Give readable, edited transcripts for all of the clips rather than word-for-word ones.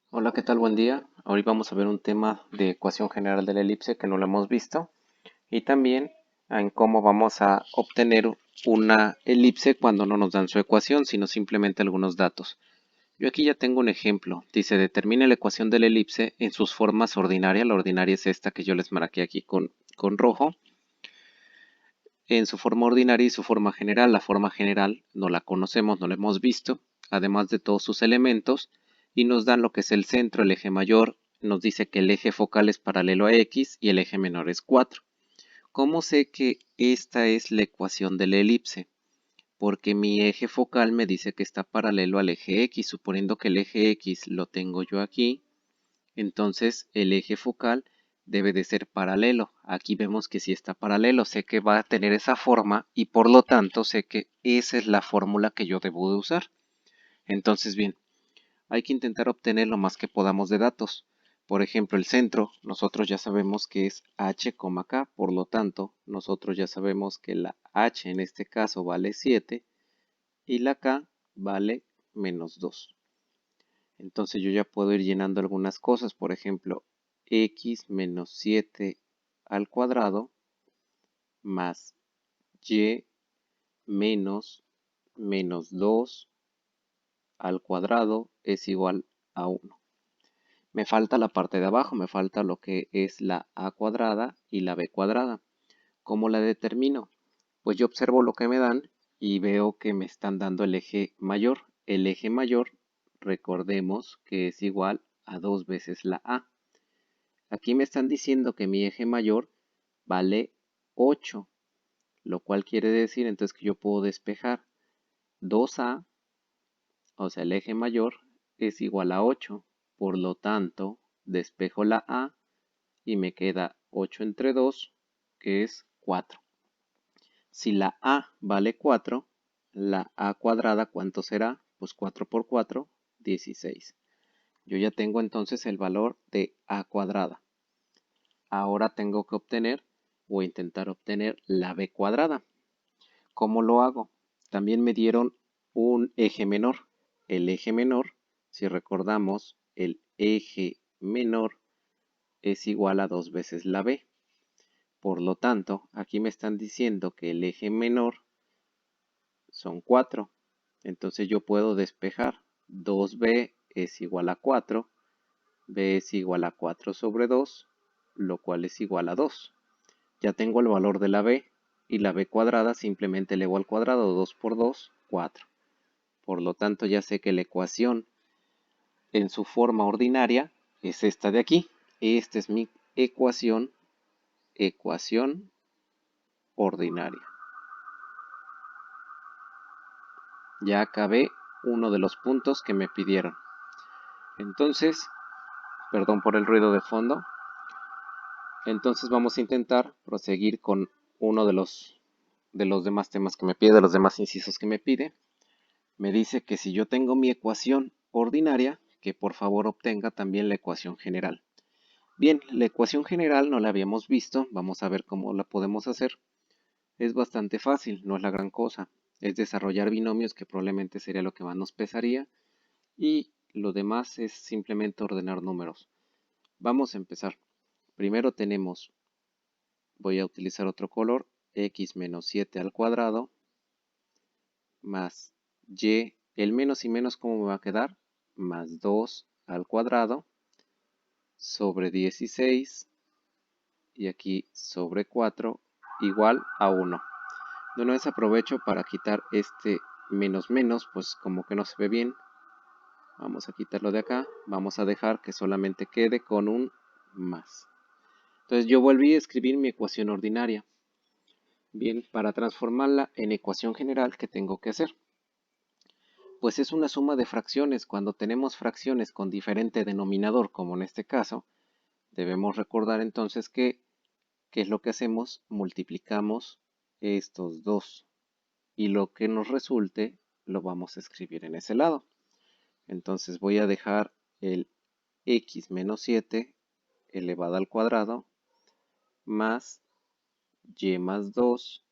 Hola, ¿qué tal? Buen día. Hoy vamos a ver un tema de ecuación general de la elipse que no lo hemos visto y también en cómo vamos a obtener una elipse cuando no nos dan su ecuación, sino simplemente algunos datos. Yo aquí ya tengo un ejemplo. Dice, determine la ecuación de la elipse en sus formas ordinarias. La ordinaria es esta que yo les marqué aquí con rojo. En su forma ordinaria y su forma general. La forma general no la conocemos, no la hemos visto, además de todos sus elementos, y nos dan lo que es el centro, el eje mayor, nos dice que el eje focal es paralelo a X y el eje menor es 4. ¿Cómo sé que esta es la ecuación de la elipse? Porque mi eje focal me dice que está paralelo al eje X, suponiendo que el eje X lo tengo yo aquí, entonces el eje focal debe de ser paralelo. Aquí vemos que sí está paralelo, sé que va a tener esa forma y por lo tanto sé que esa es la fórmula que yo debo de usar. Entonces bien, hay que intentar obtener lo más que podamos de datos. Por ejemplo, el centro, nosotros ya sabemos que es h, k, por lo tanto, nosotros ya sabemos que la h en este caso vale 7 y la k vale -2. Entonces yo ya puedo ir llenando algunas cosas, por ejemplo, x menos 7 al cuadrado más y menos -2 al cuadrado es igual a 1. Me falta la parte de abajo, me falta lo que es la a cuadrada y la b cuadrada. ¿Cómo la determino? Pues yo observo lo que me dan y veo que me están dando el eje mayor. El eje mayor, recordemos que es igual a 2 veces la a. Aquí me están diciendo que mi eje mayor vale 8, lo cual quiere decir entonces que yo puedo despejar 2a, o sea, el eje mayor es igual a 8. Por lo tanto, despejo la a y me queda 8 entre 2, que es 4. Si la a vale 4, la a cuadrada, ¿cuánto será? Pues 4 por 4, 16. Yo ya tengo entonces el valor de a cuadrada. Ahora tengo que obtener o intentar obtener la b cuadrada. ¿Cómo lo hago? También me dieron un eje menor. El eje menor, si recordamos, el eje menor es igual a 2 veces la b. Por lo tanto, aquí me están diciendo que el eje menor son 4. Entonces yo puedo despejar 2b es igual a 4, b es igual a 4 sobre 2, lo cual es igual a 2. Ya tengo el valor de la b y la b cuadrada simplemente elevo al cuadrado, 2 por 2, 4. Por lo tanto ya sé que la ecuación en su forma ordinaria es esta de aquí. Esta es mi ecuación ordinaria. Ya acabé uno de los puntos que me pidieron. Entonces, perdón por el ruido de fondo. Entonces vamos a intentar proseguir con uno de los demás temas que me pide, de los demás incisos que me pide. Me dice que si yo tengo mi ecuación ordinaria, que por favor obtenga también la ecuación general. Bien, la ecuación general no la habíamos visto, vamos a ver cómo la podemos hacer. Es bastante fácil, no es la gran cosa. Es desarrollar binomios, que probablemente sería lo que más nos pesaría, y lo demás es simplemente ordenar números. Vamos a empezar. Primero tenemos, voy a utilizar otro color, x menos 7 al cuadrado, más y, el menos y menos, ¿cómo me va a quedar? Más 2 al cuadrado, sobre 16, y aquí sobre 4, igual a 1. De una vez aprovecho para quitar este menos menos, pues como que no se ve bien. Vamos a quitarlo de acá, vamos a dejar que solamente quede con un más. Entonces yo volví a escribir mi ecuación ordinaria. Bien, para transformarla en ecuación general, ¿qué tengo que hacer? Pues es una suma de fracciones. Cuando tenemos fracciones con diferente denominador, como en este caso, debemos recordar entonces que, ¿qué es lo que hacemos? Multiplicamos estos dos. Y lo que nos resulte, lo vamos a escribir en ese lado. Entonces voy a dejar el x menos 7 elevado al cuadrado más y más 2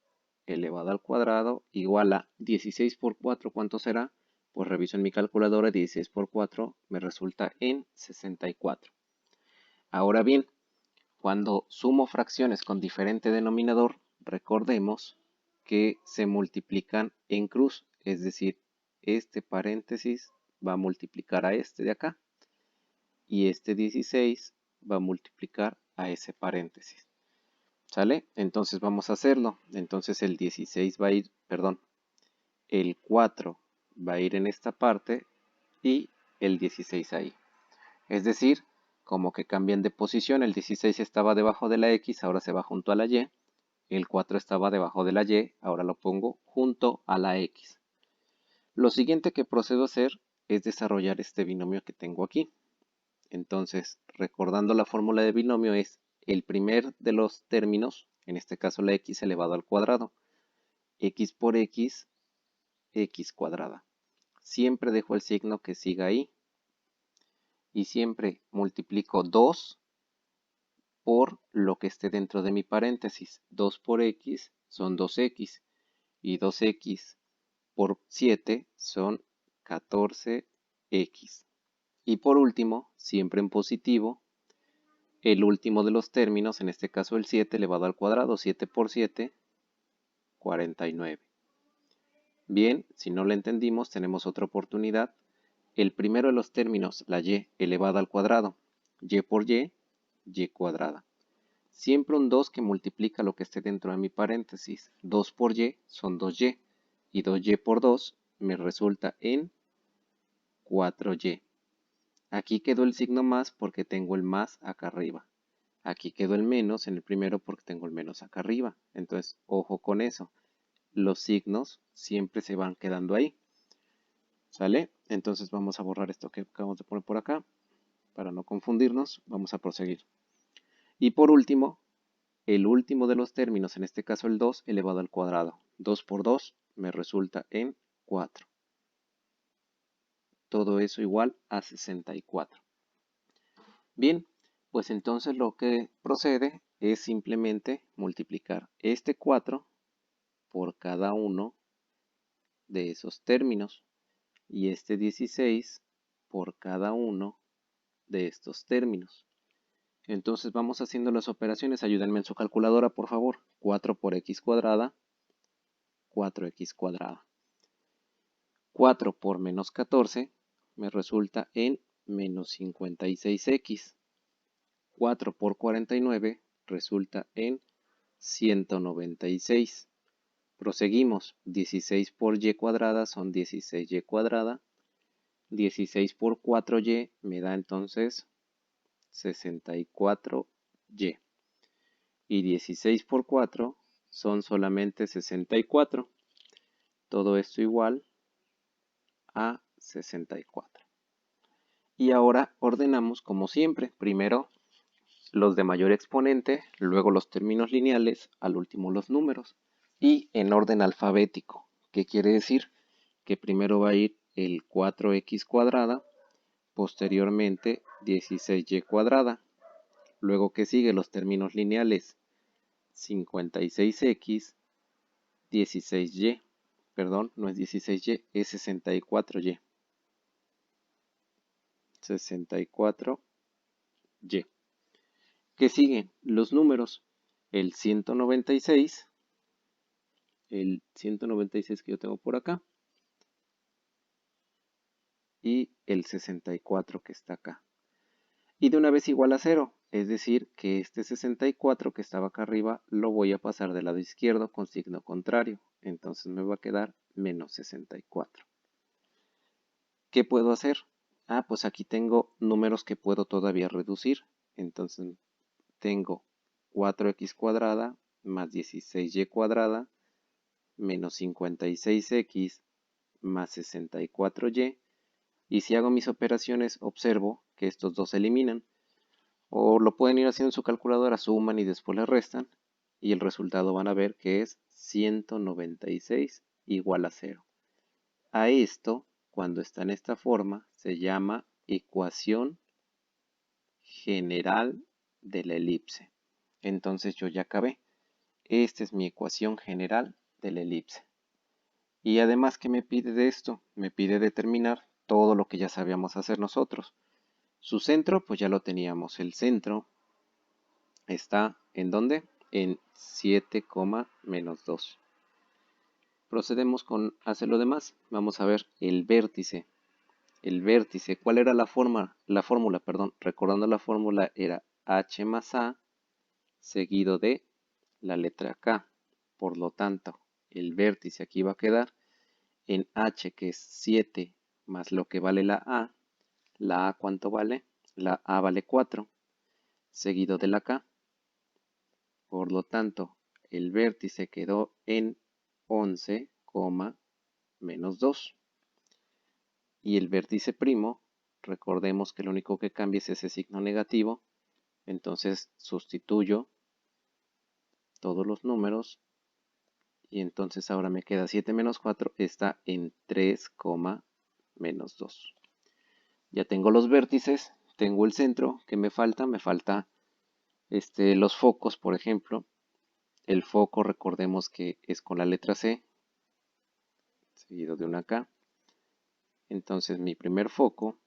elevado al cuadrado igual a 16 por 4, ¿cuánto será? Pues reviso en mi calculadora, 16 por 4 me resulta en 64. Ahora bien, cuando sumo fracciones con diferente denominador, recordemos que se multiplican en cruz, es decir, este paréntesis va a multiplicar a este de acá y este 16 va a multiplicar a ese paréntesis. ¿Sale? Entonces vamos a hacerlo. Entonces el 16 va a ir, perdón, el 4 va a ir en esta parte y el 16 ahí. Es decir, como que cambian de posición, el 16 estaba debajo de la X, ahora se va junto a la Y. El 4 estaba debajo de la Y, ahora lo pongo junto a la X. Lo siguiente que procedo a hacer es desarrollar este binomio que tengo aquí. Entonces, recordando la fórmula de binomio es el primer de los términos, en este caso la X elevado al cuadrado. X por X, X cuadrada. Siempre dejo el signo que siga ahí. Y siempre multiplico 2 por lo que esté dentro de mi paréntesis. 2 por X son 2X. Y 2X por 7 son 14X. Y por último, siempre en positivo, el último de los términos, en este caso el 7 elevado al cuadrado. 7 por 7, 49. Bien, si no lo entendimos, tenemos otra oportunidad. El primero de los términos, la y elevada al cuadrado. Y por y cuadrada. Siempre un 2 que multiplica lo que esté dentro de mi paréntesis. 2 por y son 2y. Y 2y por 2 me resulta en 4y. Aquí quedó el signo más porque tengo el más acá arriba. Aquí quedó el menos en el primero porque tengo el menos acá arriba. Entonces, ojo con eso. Los signos siempre se van quedando ahí. ¿Sale? Entonces vamos a borrar esto que acabamos de poner por acá. Para no confundirnos, vamos a proseguir. Y por último, el último de los términos, en este caso el 2 elevado al cuadrado. 2 por 2 me resulta en 4. Todo eso igual a 64. Bien, pues entonces lo que procede es simplemente multiplicar este 4 por cada uno de esos términos y este 16 por cada uno de estos términos. Entonces vamos haciendo las operaciones. Ayúdenme en su calculadora, por favor. 4 por x cuadrada, 4x cuadrada. 4 por menos 14 me resulta en menos 56x. 4 por 49 resulta en 196. Proseguimos. 16 por y cuadrada son 16y cuadrada. 16 por 4y me da entonces 64y. Y 16 por 4 son solamente 64. Todo esto igual a 64. Y ahora ordenamos como siempre. Primero los de mayor exponente, luego los términos lineales, al último los números. Y en orden alfabético. ¿Qué quiere decir? Que primero va a ir el 4x cuadrada, posteriormente 16y cuadrada. Luego que sigue los términos lineales, 56x, 16y, perdón, no es 16y, es 64y. 64y. ¿Qué siguen? Los números, el 196, el 196 que yo tengo por acá, y el 64 que está acá. Y de una vez igual a 0, es decir, que este 64 que estaba acá arriba lo voy a pasar del lado izquierdo con signo contrario. Entonces me va a quedar menos 64. ¿Qué puedo hacer? Ah, pues aquí tengo números que puedo todavía reducir. Entonces tengo 4x cuadrada más 16y cuadrada menos 56x más 64y. Y si hago mis operaciones, observo que estos dos se eliminan. O lo pueden ir haciendo en su calculadora, suman y después le restan. Y el resultado van a ver que es 196 igual a 0. A esto, cuando está en esta forma, se llama ecuación general de la elipse. Entonces yo ya acabé. Esta es mi ecuación general de la elipse. Y además, ¿qué me pide de esto? Me pide determinar todo lo que ya sabíamos hacer nosotros. Su centro, pues ya lo teníamos. El centro está ¿en dónde? En 7, menos 2. Procedemos con hacer lo demás. Vamos a ver el vértice. El vértice, ¿cuál era la fórmula, perdón? Recordando la fórmula era h más a seguido de la letra k. Por lo tanto, el vértice aquí va a quedar en h, que es 7 más lo que vale la a. La a, ¿cuánto vale? La a vale 4, seguido de la k. Por lo tanto, el vértice quedó en 11, menos 2. Y el vértice primo, recordemos que lo único que cambia es ese signo negativo. Entonces sustituyo todos los números. Y entonces ahora me queda 7 menos 4, está en 3, menos 2. Ya tengo los vértices, tengo el centro. ¿Qué me falta? Me falta los focos, por ejemplo. El foco, recordemos que es con la letra C, seguido de una K. Entonces mi primer foco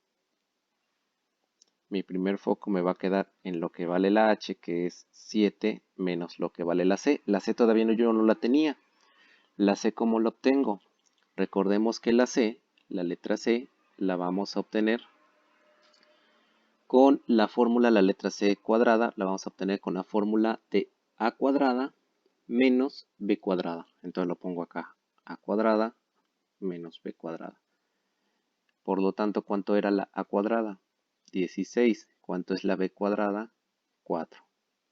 me va a quedar en lo que vale la H, que es 7 menos lo que vale la C. La C todavía yo no la tenía. La C, ¿cómo la obtengo? Recordemos que la C, la letra C, la vamos a obtener con la fórmula, la letra C cuadrada, la vamos a obtener con la fórmula de A cuadrada menos B cuadrada. Entonces lo pongo acá, A cuadrada menos B cuadrada. Por lo tanto, ¿cuánto era la A cuadrada? 16. ¿Cuánto es la B cuadrada? 4.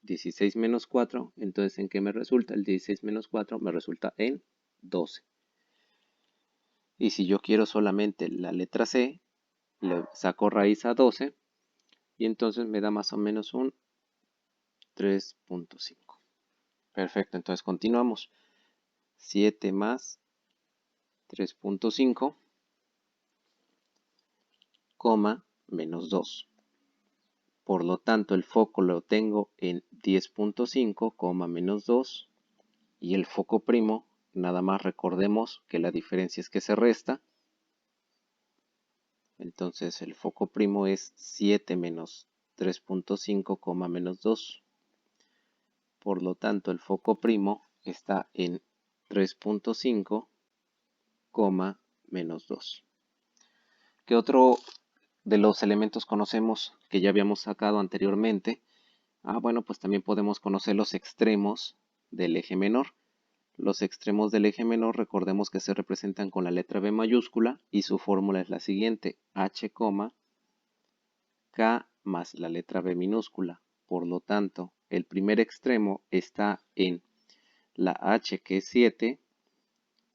16 menos 4, entonces ¿en qué me resulta? El 16 menos 4 me resulta en 12. Y si yo quiero solamente la letra C, le saco raíz a 12 y entonces me da más o menos un 3.5. Perfecto, entonces continuamos. 7 más 3.5, menos 2. Por lo tanto, el foco lo tengo en 10.5, menos 2. Y el foco primo, nada más recordemos que la diferencia es que se resta. Entonces el foco primo es 7 menos 3.5, menos 2. Por lo tanto, el foco primo está en 3.5, menos 2. ¿Qué otro de los elementos conocemos que ya habíamos sacado anteriormente? Bueno, pues también podemos conocer los extremos del eje menor. Los extremos del eje menor, recordemos que se representan con la letra B mayúscula y su fórmula es la siguiente: h, k más la letra B minúscula. Por lo tanto, el primer extremo está en la h, que es 7,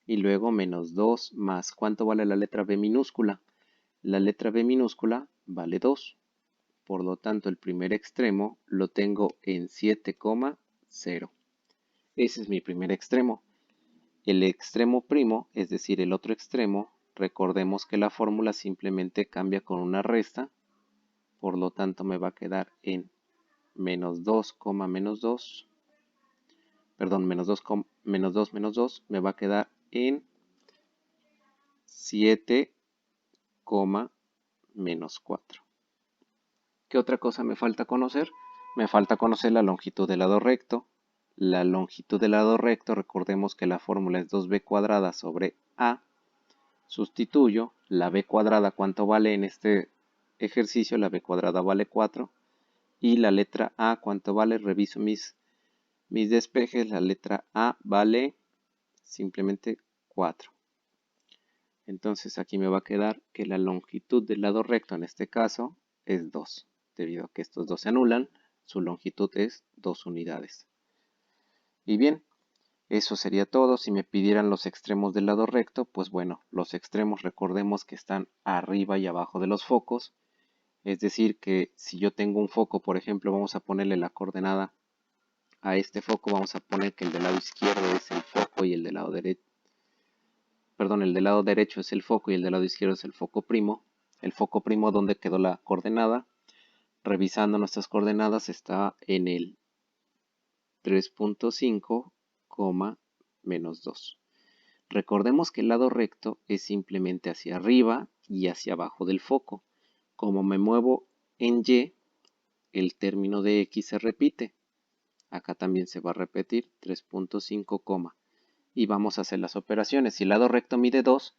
y luego menos 2 más, ¿cuánto vale la letra B minúscula? La letra B minúscula vale 2. Por lo tanto, el primer extremo lo tengo en 7,0. Ese es mi primer extremo. El extremo primo, es decir, el otro extremo, recordemos que la fórmula simplemente cambia con una resta. Por lo tanto, me va a quedar en menos 2, menos 2. Perdón, menos 2, menos 2, me va a quedar en 7, menos 4. ¿Qué otra cosa me falta conocer? Me falta conocer la longitud del lado recto. La longitud del lado recto, recordemos que la fórmula es 2b cuadrada sobre a. Sustituyo la b cuadrada, ¿cuánto vale en este ejercicio? La b cuadrada vale 4. Y la letra a, ¿cuánto vale? Reviso mis despejes. La letra a vale simplemente 4. Entonces aquí me va a quedar que la longitud del lado recto en este caso es 2. Debido a que estos dos se anulan, su longitud es 2 unidades. Y bien, eso sería todo. Si me pidieran los extremos del lado recto, pues bueno, los extremos recordemos que están arriba y abajo de los focos. Es decir, que si yo tengo un foco, por ejemplo, vamos a ponerle la coordenada a este foco. Vamos a poner que el del lado izquierdo es el foco y el del lado derecho. Perdón, el del lado derecho es el foco y el del lado izquierdo es el foco primo. El foco primo, ¿dónde quedó la coordenada? Revisando nuestras coordenadas, está en el 3.5, menos 2. Recordemos que el lado recto es simplemente hacia arriba y hacia abajo del foco. Como me muevo en Y, el término de X se repite. Acá también se va a repetir 3.5, y vamos a hacer las operaciones. Si el lado recto mide 2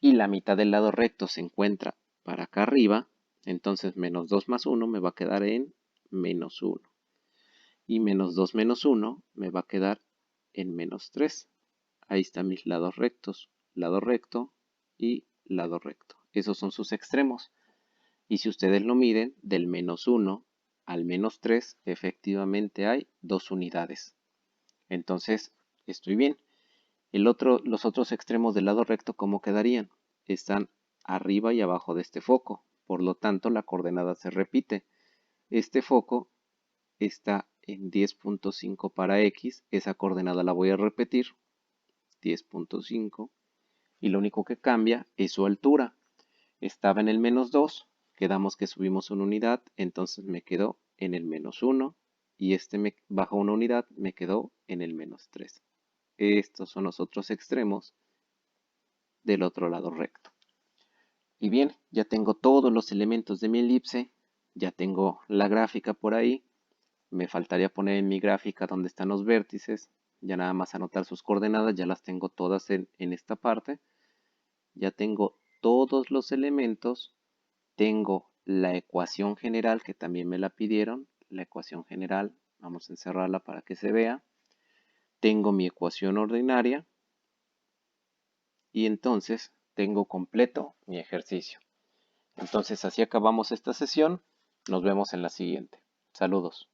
y la mitad del lado recto se encuentra para acá arriba, entonces menos 2 más 1 me va a quedar en menos 1. Y menos 2 menos 1 me va a quedar en menos 3. Ahí están mis lados rectos, lado recto y lado recto. Esos son sus extremos. Y si ustedes lo miden, del menos 1 al menos 3, efectivamente hay 2 unidades. Entonces, estoy bien. Los otros extremos del lado recto, ¿cómo quedarían? Están arriba y abajo de este foco. Por lo tanto, la coordenada se repite. Este foco está en 10.5 para X. Esa coordenada la voy a repetir. 10.5. Y lo único que cambia es su altura. Estaba en el menos 2. Quedamos que subimos una unidad. Entonces me quedó en el menos 1. Y este me bajó una unidad. Me quedó en el menos 3. Estos son los otros extremos del otro lado recto. Y bien, ya tengo todos los elementos de mi elipse, ya tengo la gráfica por ahí, me faltaría poner en mi gráfica donde están los vértices, ya nada más anotar sus coordenadas, ya las tengo todas en esta parte, ya tengo todos los elementos, tengo la ecuación general que también me la pidieron, la ecuación general, vamos a encerrarla para que se vea, tengo mi ecuación ordinaria, y entonces tengo completo mi ejercicio. Entonces así acabamos esta sesión. Nos vemos en la siguiente. Saludos.